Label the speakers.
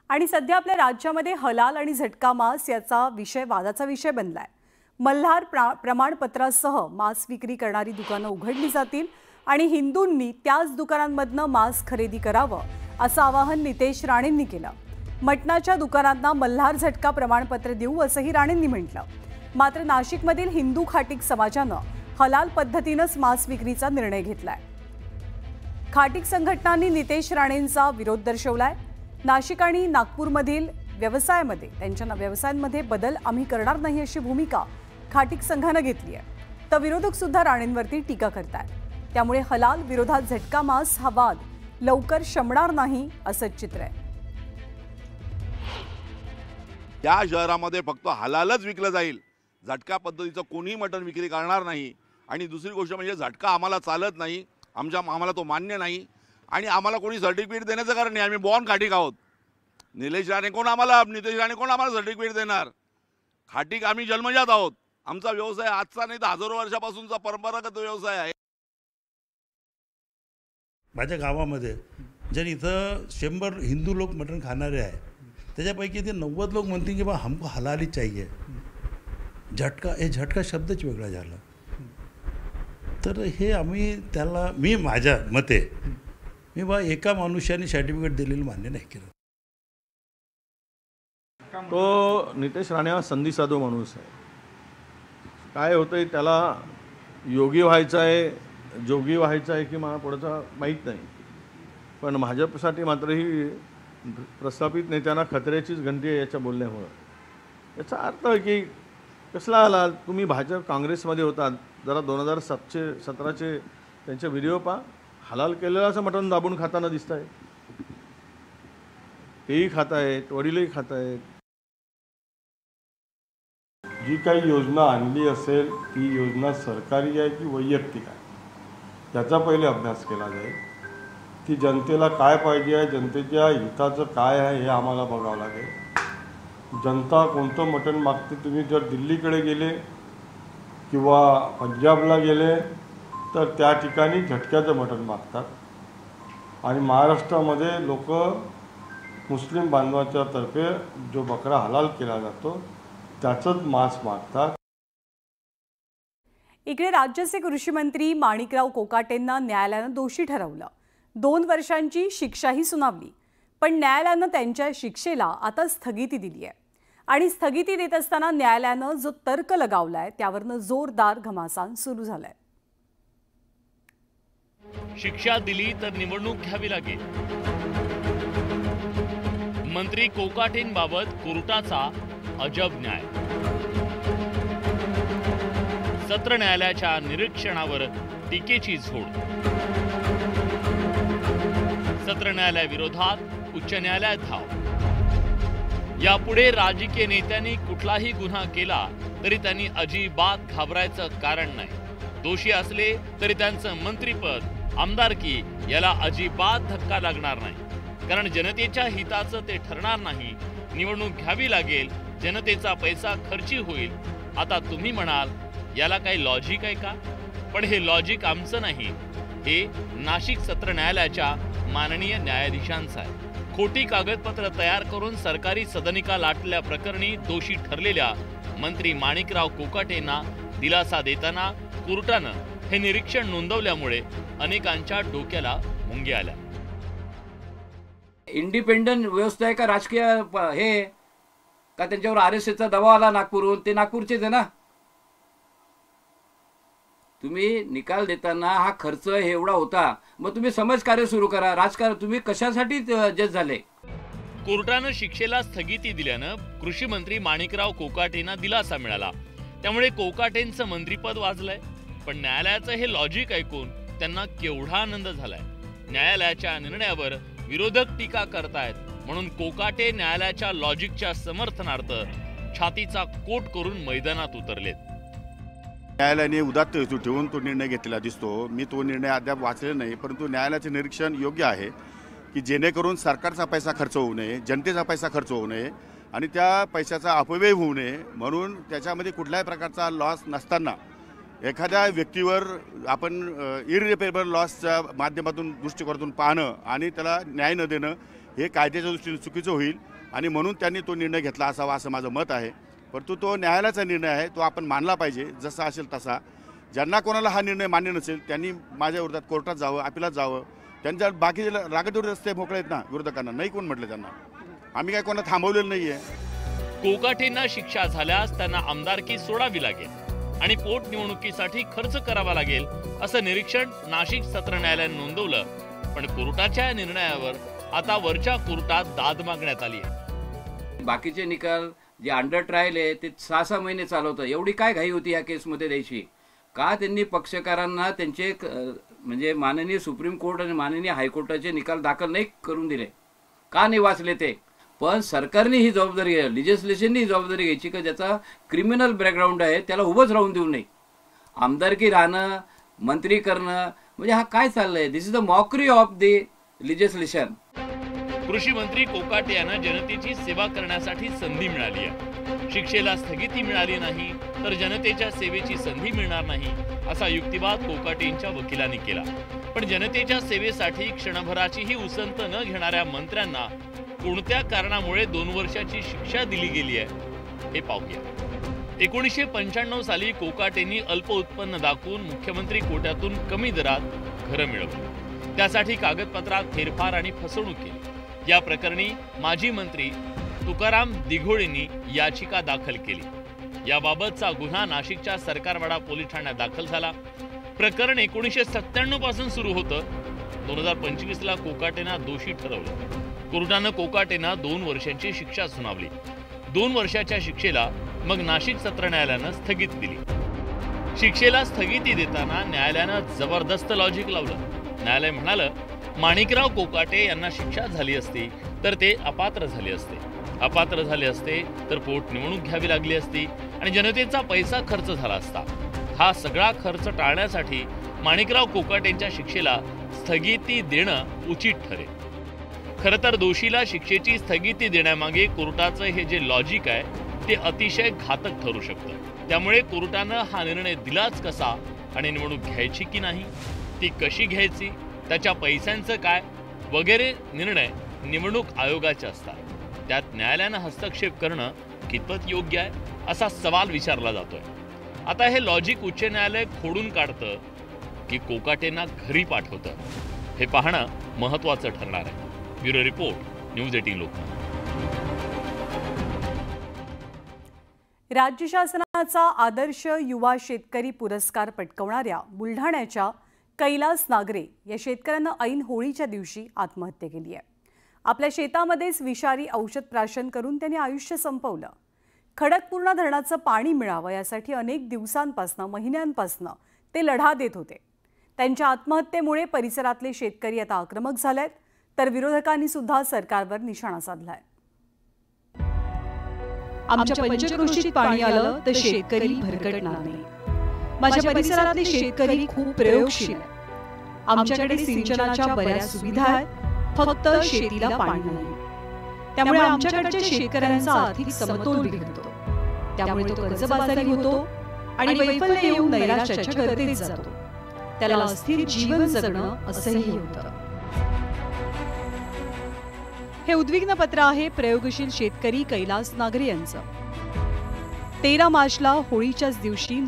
Speaker 1: आणि सध्या आपल्या राज्यामध्ये हलाल आणि झटका मांस याचा विषय वादाचा विषय बनलाय। मल्हार प्रमाणपत्रासह मांस विक्री करणारी दुकानं उघडली जातील आणि हिंदूंनी त्याच दुकानांमधनं मांस खरेदी करावं असं आवाहन नितेश राणेंनी केलं। मटणाच्या दुकानांना मल्हार झटका प्रमाणपत्र देऊ असंही राणेंनी म्हटलं। मात्र नाशिकमधील हिंदू खाटीक समाजानं हलाल पद्धतीनंच मांस विक्रीचा निर्णय घेतलाय। खाटीक संघटनांनी नितेश राणेंचा विरोध दर्शवलाय। नाशिक आणि नागपूरमधील व्यवसायांमध्ये बदल आम्ही करणार नाही अशी भूमिका खाटीक संघानं घेतली आहे। तर विरोधक सुद्धा राणेंवरती टीका करतात। त्यामुळे हलाल विरोधात झटका मांस हा वाद लवकर शमणार नाही असं चित्र आहे।
Speaker 2: या शहरामध्ये फक्त हलालच विकलं जाईल, झटका पद्धतीचं कोणी मटण विक्री करणार नाही। आणि दुसरी गोष्ट म्हणजे झटका आम्हाला चालत नाही, आम्हाला तो मान्य नाही आणि आम्हाला कोणी सर्टिफिकेट देण्याचं कारण नाही। आम्ही बॉर्न खाटीक आहोत। नितेश राणे कोण आम्हाला सर्टिफिकेट देणार? खाटीक आम्ही जन्मजात आहोत। आमचा व्यवसाय आजचा नाही तर हजारो वर्षापासूनचा परंपरागत व्यवसाय आहे।
Speaker 3: माझ्या गावामध्ये जर इथं 100 हिंदू लोक मटण खाणारे आहे, त्याच्यापैकी ते 90 लोक म्हणतील की बा हमको हलाली चाहिए। झटका शब्दच वेगळा झाला। तर हे आम्ही त्याला माझ्या मते बा एका मनुष्याने सर्टिफिकेट दिलेलं मान्य नाही केलं।
Speaker 4: तो नितेश राणे हा संधी साधू माणूस आहे। काय होतंय त्याला योगी व्हायचं आहे, जोगी व्हायचं आहे की मला पुढचं माहीत नाही, पण भाजपसाठी मात्र ही प्रस्थापित नेत्यांना खतऱ्याचीच घंटी आहे याच्या बोलण्यामुळं। याचा अर्थ आहे की कसला हलाल? तुम्ही काँग्रेसमध्ये होतात, जरा 2017चे त्यांचे व्हिडिओ पहा। हलाल केलेलं असं मटण दाबून खाताना दिसत आहे। तेही खात आहेत, वडीलही खात आहेत।
Speaker 5: जी काही योजना आणली असेल ती योजना सरकारी आहे की वैयक्तिक आहे याचा पहिले अभ्यास केला जाईल। ती जनतेला काय पाहिजे आहे, जनतेच्या हिताचं काय आहे हे आम्हाला बघावं लागेल। जनता कोणतं मटण मागते? तुम्ही जर दिल्लीकडे गेले किंवा पंजाबला गेले तर त्या ठिकाणी झटक्याचं मटण मागतात आणि महाराष्ट्रामध्ये लोक मुस्लिम बांधवांच्या तर्फे जो बकरा हलाल केला जातो त्याचंच मांस मागतात।
Speaker 1: इकडे राज्याचे कृषी मंत्री माणिकराव कोकाटेंना न्यायालयानं दोषी ठरवलं। 2 वर्षांची शिक्षाही सुनावली, पण न्यायालयानं त्यांच्या शिक्षेला आता स्थगिती दिली आहे। आणि स्थगिती देत असताना न्यायालयानं जो तर्क लगावलाय त्यावरनं जोरदार घमासान सुरू झालाय।
Speaker 6: शिक्षा दिली तर निवडणूक घ्यावी लागेल। मंत्री कोकाटेंबाबत कोर्टाचा अजब न्याय। सत्र न्यायालयाच्या निरीक्षणावर टीकेची झोड। सत्र न्यायालयाविरोधात उच्च न्यायालयात धाव। यापुढे राजकीय नेत्यांनी कुठलाही गुन्हा केला तरी त्यांनी अजिबात घाबरायचं कारण नाही। दोषी असले तरी त्यांचं मंत्रिपद, आमदारकी याला अजिबात धक्का लागणार नाही, कारण जनतेच्या हिताचं ते ठरणार नाही। निवडणूक घ्यावी लागेल, जनतेचा पैसा खर्ची होईल। आता तुम्ही म्हणाल याला काही लॉजिक आहे का? पण हे लॉजिक आमचं नाही, हे नाशिक सत्र न्यायालयाच्या माननीय न्यायाधीशांचं आहे। खोटी कागदपत्र तयार करून सरकारी सदनिका लाटल्या प्रकरणी दोषी ठरलेल्या मंत्री माणिकराव कोकाटेंना दिलासा देताना कोर्टानं हे निरीक्षण नोंदवल्यामुळे अनेकांच्या डोक्याला मुंग्या आल्या।
Speaker 7: इंडिपेंडंट व्यवस्था आहे का राजकीय हे का? त्यांच्यावर RSSचा दबाव आला नागपूरहून, ते नागपूरचेच आहे ना। तुम्ही निकाल देताना हा खर्च हे एवढा होता, मग तुम्ही समाजकार्य सुरू करा। राजकारण तुम्ही कशासाठी जज झाले?
Speaker 6: कोर्टानं शिक्षेला स्थगिती दिल्यानं कृषी मंत्री माणिकराव कोकाटेंना दिलासा मिळाला, त्यामुळे कोकाटेंचं मंत्रिपद वाचलंय। पण न्यायालयाचं हे लॉजिक ऐकून त्यांना केवढा आनंद झालाय। न्यायालयाच्या निर्णयावर विरोधक टीका करतायत म्हणून कोकाटे न्यायालयाच्या लॉजिकच्या समर्थनार्थ छातीचा कोट करून मैदानात उतरलेत।
Speaker 2: न्यायालयाने उदात्त हेतू ठेवून तो निर्णय घेतलेला दिसतो। मी तो निर्णय अद्याप वाचलेला नाही, परंतु न्यायालयाचे निरीक्षण योग्य आहे की जेणेकरून सरकारचा पैसा खर्च होऊ नये, जनतेचा पैसा खर्च होऊ नये आणि त्या पैशाचा अपव्यय होऊ नये, म्हणून त्याच्यामध्ये कुठल्याही प्रकारचा लॉस नसताना एखाद्या व्यक्तीवर आपण इरिपेरेबल लॉसच्या माध्यमातून दृष्टिकोनातून पाहणं आणि त्याला न्याय न देणं हे कायद्याच्या दृष्टीने चुकीचं होईल आणि म्हणून त्यांनी तो निर्णय घेतला असावा असं माझं मत आहे. परंतु तो न्यायालयाचा निर्णय आहे, तो आपण मानला पाहिजे जसा असेल तसा. ज्यांना कोणाला हा निर्णय मान्य नसेल त्यांनी माझ्या विरोधात कोर्टात जावं, अपिलात जावं. त्यांच्या बाकीचे रागदूर रस्ते मोकळे आहेत ना विरोधकांना, नाही कोण म्हटलं त्यांना. आम्ही काय कोणा थांबवलेलं नाही आहे.
Speaker 6: कोकाटेंना शिक्षा झाल्यास त्यांना आमदारकी सोडावी लागेल आणि पोटनिवडणुकीसाठी खर्च करावा लागेल असं निरीक्षण नाशिक सत्र न्यायालयाने नोंदवलं. पण कोर्टाच्या या निर्णयावर आता वरच्या कोर्टात दाद मागण्यात आली आहे.
Speaker 7: बाकीचे निकाल जे अंडर ट्रायल आहे ते 6-6 महिने चालवतं. एवढी काय घाई होती या केसमध्ये द्यायची? का त्यांनी पक्षकारांना त्यांचे म्हणजे माननीय सुप्रीम कोर्ट आणि माननीय हायकोर्टाचे निकाल दाखल नाही करून दिले? का नाही वाचले ते? पण सरकारने ही जबाबदारी घ्यायची, लिजिस्लेशनने ही जबाबदारी घ्यायची की ज्याचा क्रिमिनल बॅकग्राऊंड आहे त्याला उभंच राहून देऊ नये. आमदारकी राहणं, मंत्री करणं, म्हणजे हा काय चाललंय? This is the mockery of the legislation.
Speaker 6: कृषी मंत्री कोकाटे यांना जनतेची सेवा करण्यासाठी संधी मिळाली आहे. शिक्षेला स्थगिती मिळाली नाही तर जनतेच्या सेवेची संधी मिळणार नाही असा युक्तिवाद कोकाटेंच्या वकिलांनी केला. पण जनतेच्या सेवेसाठी क्षणभराचीही उसंत न घेणाऱ्या मंत्र्यांना कोणत्या कारणामुळे 2 वर्षाची शिक्षा दिली गेली आहे हे पाहूया. 1995 साली कोकाटेंनी अल्प उत्पन्न दाखवून मुख्यमंत्री कोट्यातून कमी दरात घरं मिळवली. त्यासाठी कागदपत्रात फेरफार आणि फसवणूक केली. या प्रकरणी माजी मंत्री तुकाराम दिघोळेंनी याचिका दाखल केली. याबाबतचा गुन्हा नाशिकच्या सरकारवाडा पोलीस ठाण्यात दाखल झाला. प्रकरण 1997 पासून सुरू होतं. 2025ला कोकाटेंना दोषी ठरवलं. कोर्टानं कोकाटेंना 2 वर्षांची शिक्षा सुनावली. 2 वर्षाच्या शिक्षेला मग नाशिक सत्र न्यायालयानं स्थगिती दिली. शिक्षेला स्थगिती देताना न्यायालयानं जबरदस्त लॉजिक लावलं. न्यायालय म्हणालं, माणिकराव कोकाटे यांना शिक्षा झाली असती तर ते अपात्र झाले असते. अपात्र झाले असते तर पोटनिवडणूक घ्यावी लागली असती आणि जनतेचा पैसा खर्च झाला असता. हा सगळा खर्च टाळण्यासाठी माणिकराव कोकाटेंच्या शिक्षेला स्थगिती देणं उचित ठरेल. खरं तर दोषीला शिक्षेची स्थगिती देण्यामागे कोर्टाचं हे जे लॉजिक आहे ते अतिशय घातक ठरू शकतं. त्यामुळे कोर्टानं हा निर्णय दिलाच कसा आणि निवडणूक घ्यायची की नाही, ती कशी घ्यायची, त्याच्या पैशांचं काय वगैरे निर्णय निवडणूक आयोगाचे असतात. त्यात न्यायालयानं हस्तक्षेप करणं कितपत योग्य आहे असा सवाल विचारला जातोय. आता हे लॉजिक उच्च न्यायालय खोडून काढतं की कोकाटेंना घरी पाठवतं हे पाहणं महत्त्वाचं ठरणार आहे. Bureau report, news 18 Lokmat.
Speaker 1: राज्य शासनाचा आदर्श युवा शेतकरी पुरस्कार पटकावणाऱ्या बुलढाण्याच्या कैलास नागरे या शेतकऱ्यानं ऐन होळीच्या दिवशी आत्महत्या केली आहे. आपल्या शेतामध्येच विषारी औषध प्राशन करून त्यांनी आयुष्य संपवलं. खडकपूर्णा धरणाचं पाणी मिळावं यासाठी अनेक दिवसांपासून, महिन्यांपासून ते लढा देत होते. त्यांच्या आत्महत्येमुळे परिसरातले शेतकरी आता आक्रमक झालेत, तर विरोधकांनी सुद्धा सरकारवर निशाणा साधलाय.
Speaker 8: आमच्या पंचक्रोशीत पाणी आलं तर शेतकरी भरकटणार नाही. माझ्या परिसरातले शेतकरी खूप प्रयोगशील आहेत. आमच्याकडे सिंचनाच्या बऱ्याच सुविधा आहेत, फक्त शेतीला पाणी नाही. त्यामुळे आमच्याकडच्या शेतकऱ्यांचा आर्थिक समतोल बिघडतो. त्यामुळे तो कर्जबाजारी होतो आणि वैफल्य येऊन नैराश्याच्या गर्तेत जातो. त्याला अस्थिर जीवन जगणं असंही होतं. हे उद्विग्न पत्र आहे प्रयोगशील शेतकरी कैलास नागरे यांचं. 13 मार्चला होळीच्याच दिवशी